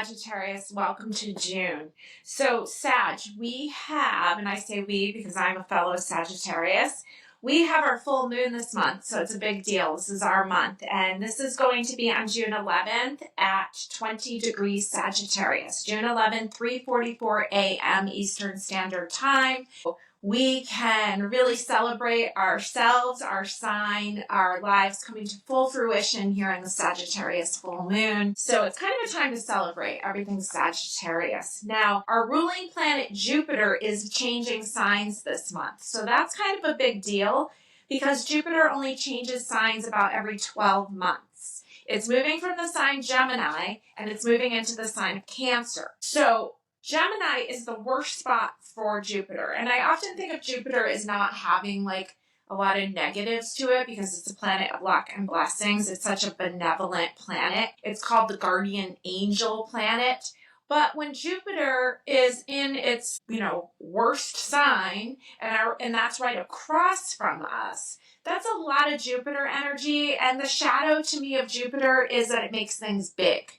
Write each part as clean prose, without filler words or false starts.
Sagittarius, welcome to June. So Sag, we have, and I say we because I'm a fellow Sagittarius, we have our full moon this month, so it's a big deal. This is our month, and this is going to be on June 11th at 20 degrees Sagittarius. June 11th, 3:44 a.m. Eastern Standard Time. We can really celebrate ourselves, our sign, our lives coming to full fruition here in the Sagittarius full moon. So it's kind of a time to celebrate everything Sagittarius. Now, our ruling planet Jupiter is changing signs this month. So that's kind of a big deal because Jupiter only changes signs about every 12 months. It's moving from the sign Gemini and it's moving into the sign of Cancer. So Gemini is the worst spot for Jupiter. And I often think of Jupiter as not having like a lot of negatives to it because it's a planet of luck and blessings. It's such a benevolent planet. It's called the guardian angel planet. But when Jupiter is in its, worst sign, and that's right across from us, that's a lot of Jupiter energy. And the shadow to me of Jupiter is that it makes things big.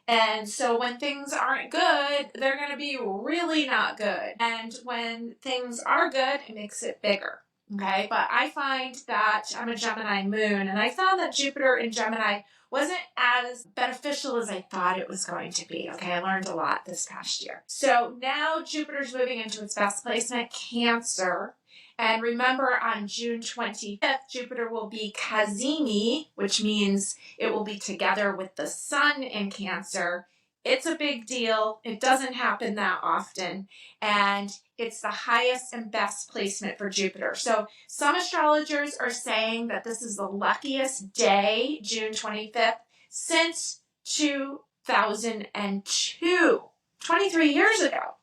And so when things aren't good, they're going to be really not good. And when things are good, it makes it bigger. Okay. But I find that I'm a Gemini moon, and I found that Jupiter in Gemini wasn't as beneficial as I thought it was going to be. Okay. I learned a lot this past year. So now Jupiter's moving into its best placement, Cancer. And remember, on June 25th, Jupiter will be Cazimi, which means it will be together with the sun in Cancer. It's a big deal. It doesn't happen that often. And it's the highest and best placement for Jupiter. So some astrologers are saying that this is the luckiest day, June 25th, since 2002, 23 years ago.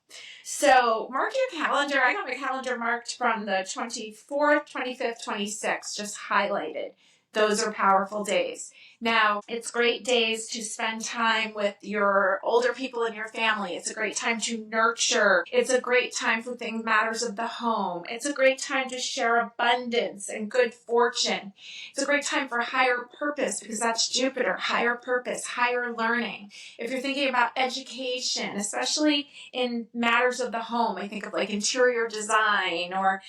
So mark your calendar. I got my calendar marked from the 24th, 25th, 26th, just highlighted. Those are powerful days. Now, it's great days to spend time with your older people in your family. It's a great time to nurture. It's a great time for matters of the home. It's a great time to share abundance and good fortune. It's a great time for higher purpose because that's Jupiter, higher purpose, higher learning. If you're thinking about education, especially in matters of the home, I think of like interior design or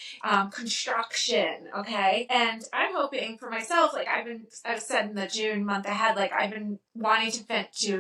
construction, okay? And I'm hoping for myself, like I've said in the June month ahead, like I've been wanting to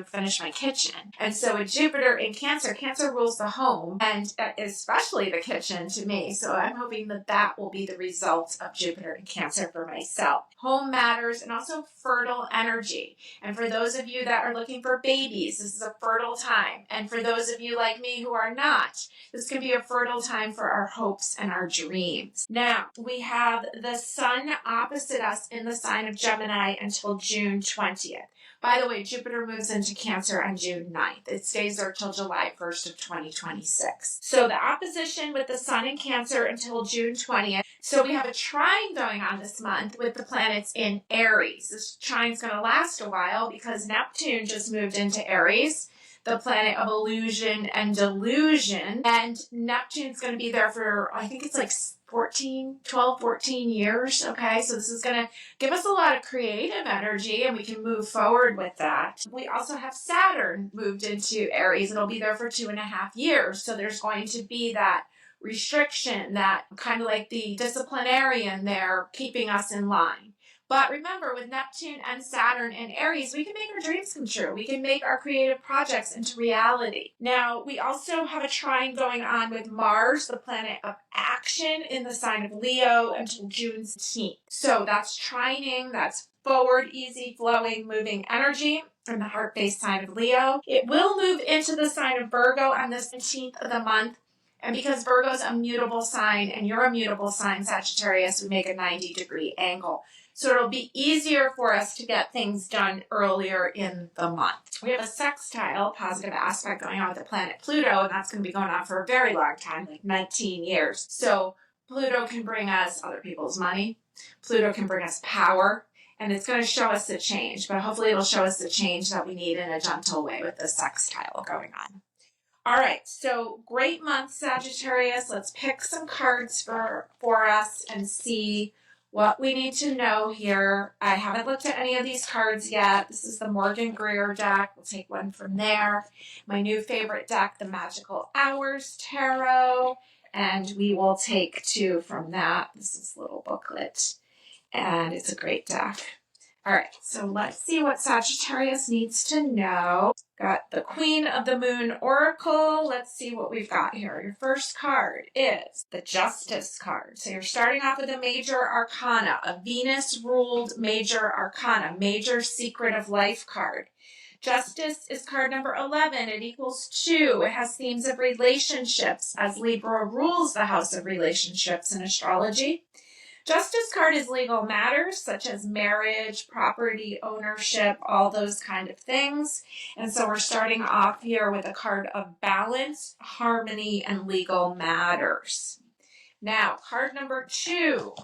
finish my kitchen. And so with Jupiter in Cancer rules the home and especially the kitchen to me. So I'm hoping that will be the result of Jupiter in Cancer for myself. Home matters and also fertile energy. And for those of you that are looking for babies, this is a fertile time. And for those of you like me who are not, this can be a fertile time for our hopes and our dreams. Now, we have the sun opposite us in the sign of Gemini until June 20th. By the way, Jupiter moves into Cancer on June 9th. It stays there till July 1st of 2026. So the opposition with the sun in Cancer until June 20th. So we have a trine going on this month with the planets in Aries. This trine's going to last a while because Neptune just moved into Aries, the planet of illusion and delusion. And Neptune's going to be there for, I think it's like 14 years. Okay, so this is going to give us a lot of creative energy and we can move forward with that. We also have Saturn moved into Aries. It'll be there for 2.5 years. So there's going to be that restriction, that kind of like the disciplinarian there keeping us in line. But remember, with Neptune and Saturn and Aries, we can make our dreams come true. We can make our creative projects into reality. Now, we also have a trine going on with Mars, the planet of action, in the sign of Leo until June 16th. So that's trining, that's forward, easy, flowing, moving energy in the heart-based sign of Leo. It will move into the sign of Virgo on the 17th of the month. And because Virgo's a mutable sign and you're a mutable sign, Sagittarius, we make a 90-degree angle. So it'll be easier for us to get things done earlier in the month. We have a sextile, positive aspect going on with the planet Pluto, and that's going to be going on for a very long time, like 19 years. So Pluto can bring us other people's money. Pluto can bring us power, and it's going to show us the change. But hopefully it'll show us the change that we need in a gentle way with the sextile going on. All right, so great month, Sagittarius. Let's pick some cards for us and see what we need to know here. I haven't looked at any of these cards yet. This is the Morgan Greer deck. We'll take one from there. My new favorite deck, the Magical Hours Tarot. And we will take two from that. This is a little booklet. And it's a great deck. All right, so let's see what Sagittarius needs to know. Got the Queen of the Moon Oracle. Let's see what we've got here. Your first card is the Justice card. So you're starting off with a major arcana, a Venus-ruled major arcana, major secret of life card. Justice is card number 11. It equals 2. It has themes of relationships, as Libra rules the house of relationships in astrology. Justice card is legal matters such as marriage, property ownership, all those kind of things. And so we're starting off here with a card of balance, harmony, and legal matters. Now, card number 2,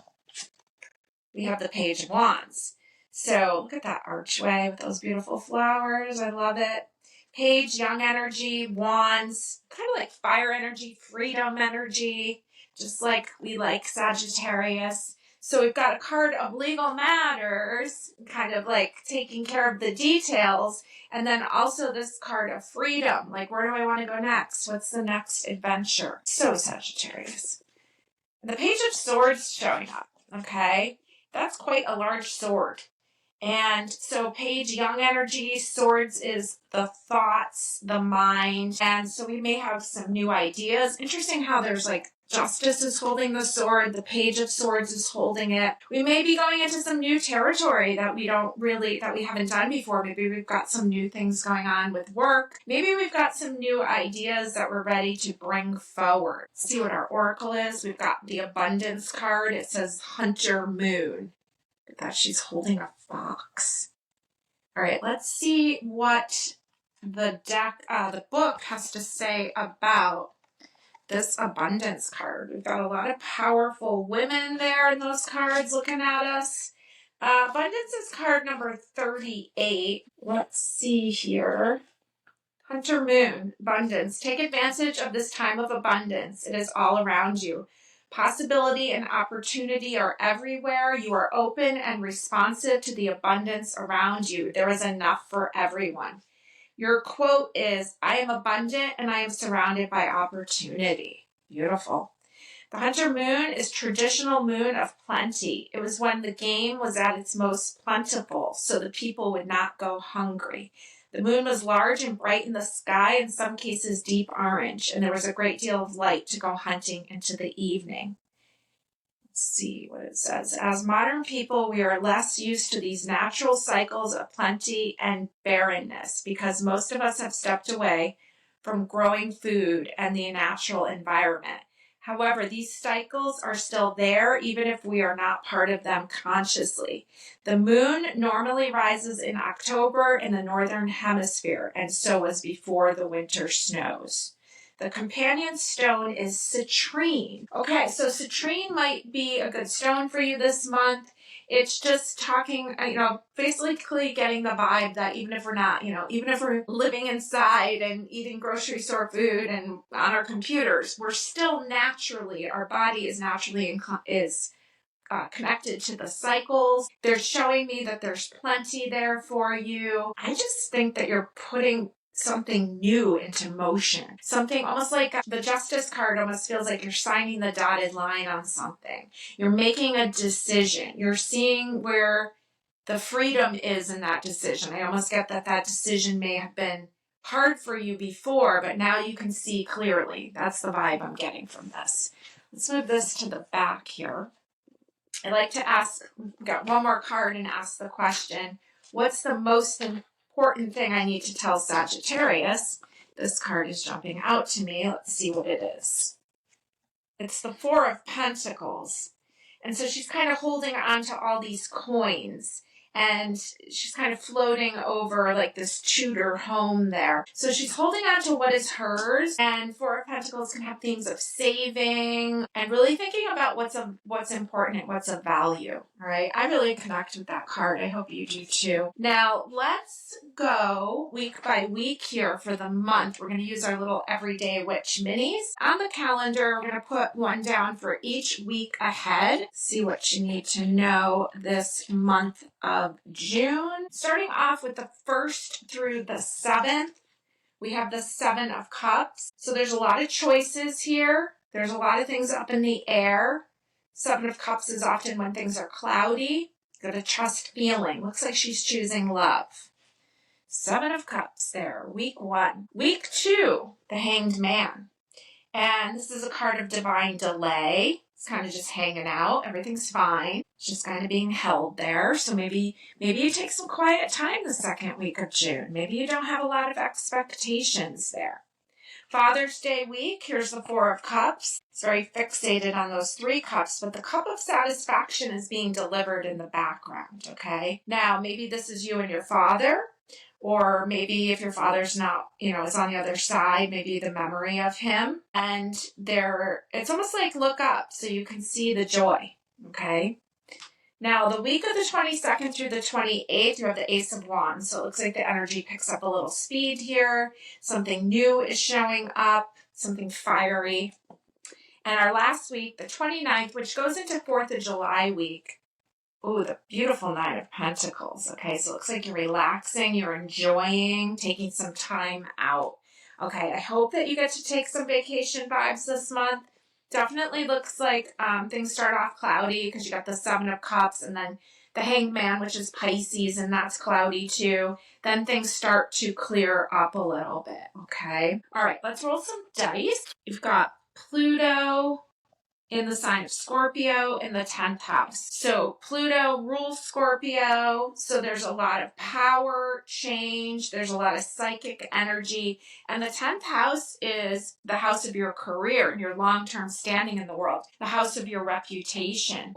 we have the Page of Wands. So look at that archway with those beautiful flowers. I love it. Page, young energy, wands, kind of like fire energy, freedom energy, just like we like Sagittarius. So we've got a card of legal matters, kind of like taking care of the details, and then also this card of freedom, like where do I want to go next? What's the next adventure? So Sagittarius. The Page of Swords showing up, okay? That's quite a large sword. And so Page, young energy, swords is the thoughts, the mind. And so we may have some new ideas. Interesting how there's like Justice is holding the sword, the Page of Swords is holding it. We may be going into some new territory that we haven't done before. Maybe we've got some new things going on with work. Maybe we've got some new ideas that we're ready to bring forward. Let's see what our oracle is. We've got the Abundance card. It says Hunter Moon. Look at that, she's holding a fox. All right, let's see what the book has to say about this Abundance card. We've got a lot of powerful women there in those cards looking at us. Abundance is card number 38. Let's see here. Hunter Moon, abundance. Take advantage of this time of abundance. It is all around you. Possibility and opportunity are everywhere. You are open and responsive to the abundance around you. There is enough for everyone. Your quote is, I am abundant and I am surrounded by opportunity. Beautiful. The Hunter Moon is traditional moon of plenty. It was when the game was at its most plentiful, so the people would not go hungry. The moon was large and bright in the sky, in some cases deep orange, and there was a great deal of light to go hunting into the evening. Let's see what it says. As modern people, we are less used to these natural cycles of plenty and barrenness because most of us have stepped away from growing food and the natural environment. However, these cycles are still there even if we are not part of them consciously. The moon normally rises in October in the northern hemisphere, and so was before the winter snows. The companion stone is citrine. Okay, so citrine might be a good stone for you this month. It's just talking, basically getting the vibe that even if we're not, even if we're living inside and eating grocery store food and on our computers, we're still naturally, our body is naturally connected to the cycles. They're showing me that there's plenty there for you. I just think that you're putting something new into motion. Something almost like the Justice card almost feels like you're signing the dotted line on something. You're making a decision. You're seeing where the freedom is in that decision. I almost get that decision may have been hard for you before, but now you can see clearly. That's the vibe I'm getting from this. Let's move this to the back here. I like to got one more card and ask the question, what's the most important thing I need to tell Sagittarius? This card is jumping out to me. Let's see what it is. It's the Four of Pentacles. And so she's kind of holding on to all these coins. and she's kind of floating over like this Tudor home there. So she's holding on to what is hers, and Four of Pentacles can have themes of saving and really thinking about what's important and what's of value. All right, I really connect with that card. I hope you do too. Now let's go week by week here for the month. We're going to use our little everyday witch minis on the calendar. We're going to put one down for each week ahead. See what you need to know this month of June. Starting off with the 1st through the 7th, we have the 7 of Cups. So there's a lot of choices here. There's a lot of things up in the air. 7 of Cups is often when things are cloudy. Got to trust feeling. Looks like she's choosing love. 7 of Cups there, week 1. Week 2, the Hanged Man. And this is a card of divine delay. It's kind of just hanging out. Everything's fine. It's just kind of being held there. So maybe you take some quiet time the 2nd week of June. Maybe you don't have a lot of expectations there. Father's Day week, here's the 4 of Cups. It's very fixated on those 3 cups, but the cup of satisfaction is being delivered in the background, okay? Now, maybe this is you and your father, or maybe if your father's not, is on the other side, maybe the memory of him. And it's almost like look up so you can see the joy, okay? Now, the week of the 22nd through the 28th, you have the Ace of Wands. So it looks like the energy picks up a little speed here. Something new is showing up, something fiery. And our last week, the 29th, which goes into 4th of July week. Oh, the beautiful Nine of Pentacles. Okay, so it looks like you're relaxing, you're enjoying, taking some time out. Okay, I hope that you get to take some vacation vibes this month. Definitely looks like things start off cloudy because you got the 7 of Cups and then the Hanged Man, which is Pisces, and that's cloudy too. Then things start to clear up a little bit, okay? All right, let's roll some dice. You've got Pluto in the sign of Scorpio in the 10th house. So Pluto rules Scorpio, so there's a lot of power, change, there's a lot of psychic energy, and the 10th house is the house of your career and your long-term standing in the world, the house of your reputation.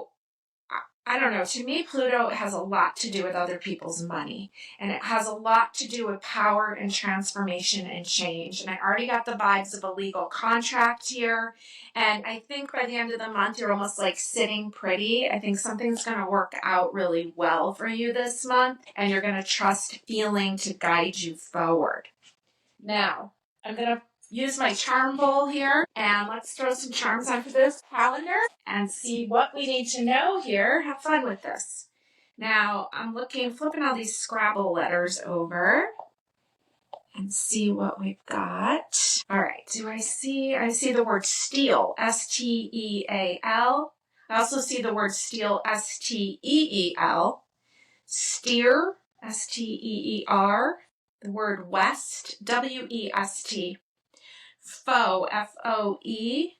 I don't know, to me, Pluto has a lot to do with other people's money, and it has a lot to do with power and transformation and change. And I already got the vibes of a legal contract here, and I think by the end of the month, you're almost like sitting pretty. I think something's going to work out really well for you this month, and you're going to trust feeling to guide you forward. Now, I'm going to use my charm bowl here, and let's throw some charms onto this calendar and see what we need to know here. Have fun with this. Now, I'm flipping all these Scrabble letters over and see what we've got. All right, I see the word steal, S-T-E-A-L. I also see the word steal, S-T-E-E-L. Steer, S-T-E-E-R. The word west, W-E-S-T. Foe, F-O-E,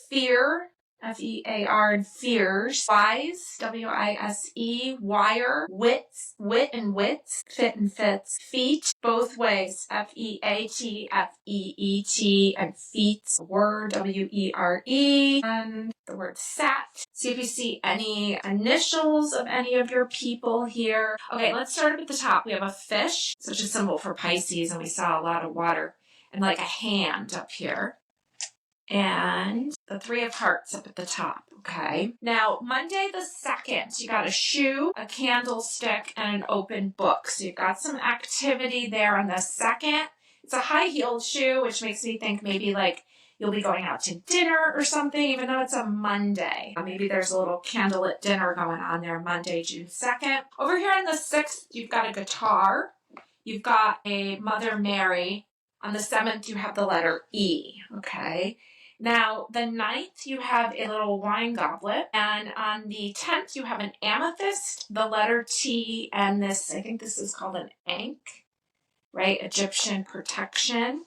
fear, F-E-A-R, and fears, wise, W-I-S-E, wire, wit and wits, fit and fits, feet, both ways, F-E-A-T, F-E-E-T, and feet, word, W-E-R-E, and the word sat. See if you see any initials of any of your people here. Okay, let's start up at the top. We have a fish, such a symbol for Pisces, and we saw a lot of water. And like a hand up here. And the 3 of Hearts up at the top, okay? Now, Monday the 2nd, you got a shoe, a candlestick, and an open book. So you've got some activity there on the 2nd. It's a high-heeled shoe, which makes me think maybe like you'll be going out to dinner or something, even though it's a Monday. Maybe there's a little candlelit dinner going on there Monday, June 2nd. Over here on the 6th, you've got a guitar. You've got a Mother Mary. On the 7th, you have the letter E, okay? Now, the 9th, you have a little wine goblet. And on the 10th, you have an amethyst, the letter T, and this, I think this is called an ankh, right? Egyptian protection.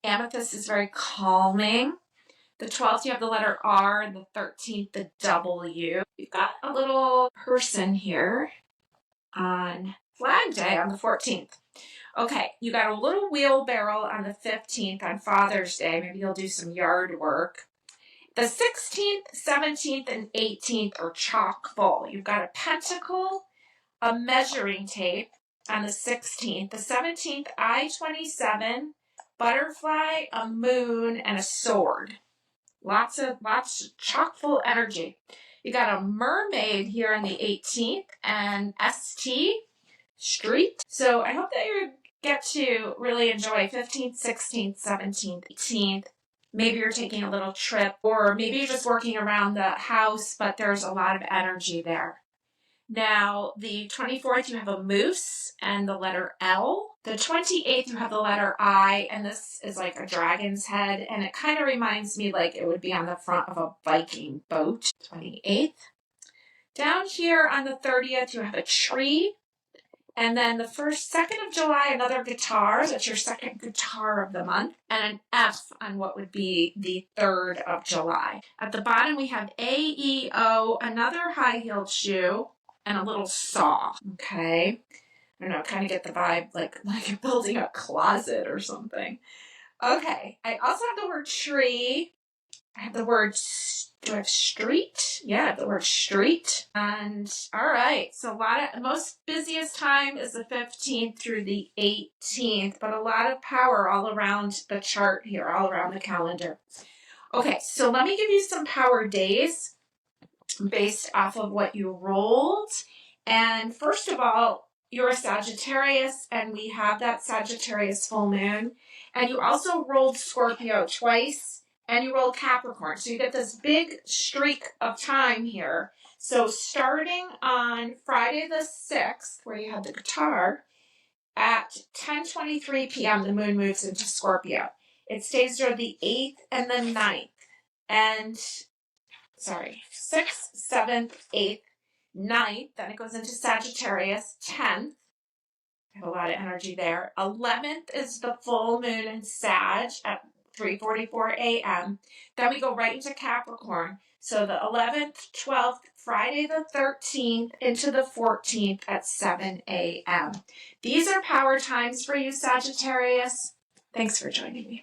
Amethyst is very calming. The 12th, you have the letter R, and the 13th, the W. You've got a little person here on Flag Day on the 14th. Okay, you got a little wheelbarrow on the 15th on Father's Day. Maybe you'll do some yard work. The 16th, 17th, and 18th are chock full. You've got a pentacle, a measuring tape on the 16th. The 17th, I-27, butterfly, a moon, and a sword. Lots chock full energy. You got a mermaid here on the 18th and ST, street. So I hope that you get to really enjoy 15th, 16th, 17th, 18th. Maybe you're taking a little trip, or maybe you're just working around the house, but there's a lot of energy there. Now, the 24th, you have a moose and the letter L. The 28th, you have the letter I, and this is like a dragon's head, and it kind of reminds me like it would be on the front of a Viking boat. 28th. Down here on the 30th, you have a tree. And then the 2nd of July, another guitar. That's your second guitar of the month. And an F on what would be the 3rd of July. At the bottom, we have AEO, another high-heeled shoe, and a little saw. Okay. I don't know, kind of get the vibe like you're building a closet or something. Okay. I also have the word tree. I have the word, do I have street? Yeah, I have the word street. And all right, so most busiest time is the 15th through the 18th, but a lot of power all around the chart here, all around the calendar. Okay, so let me give you some power days based off of what you rolled. And first of all, you're a Sagittarius, and we have that Sagittarius full moon. And you also rolled Scorpio twice. And you roll Capricorn. So you get this big streak of time here. So starting on Friday the 6th, where you had the guitar, at 10:23 p.m., the moon moves into Scorpio. It stays there the 8th and the 9th. And, 6th, 7th, 8th, 9th. Then it goes into Sagittarius, 10th. I have a lot of energy there. 11th is the full moon in Sag at 3:44 a.m. Then we go right into Capricorn. So the 11th, 12th, Friday the 13th into the 14th at 7 a.m. These are power times for you, Sagittarius. Thanks for joining me.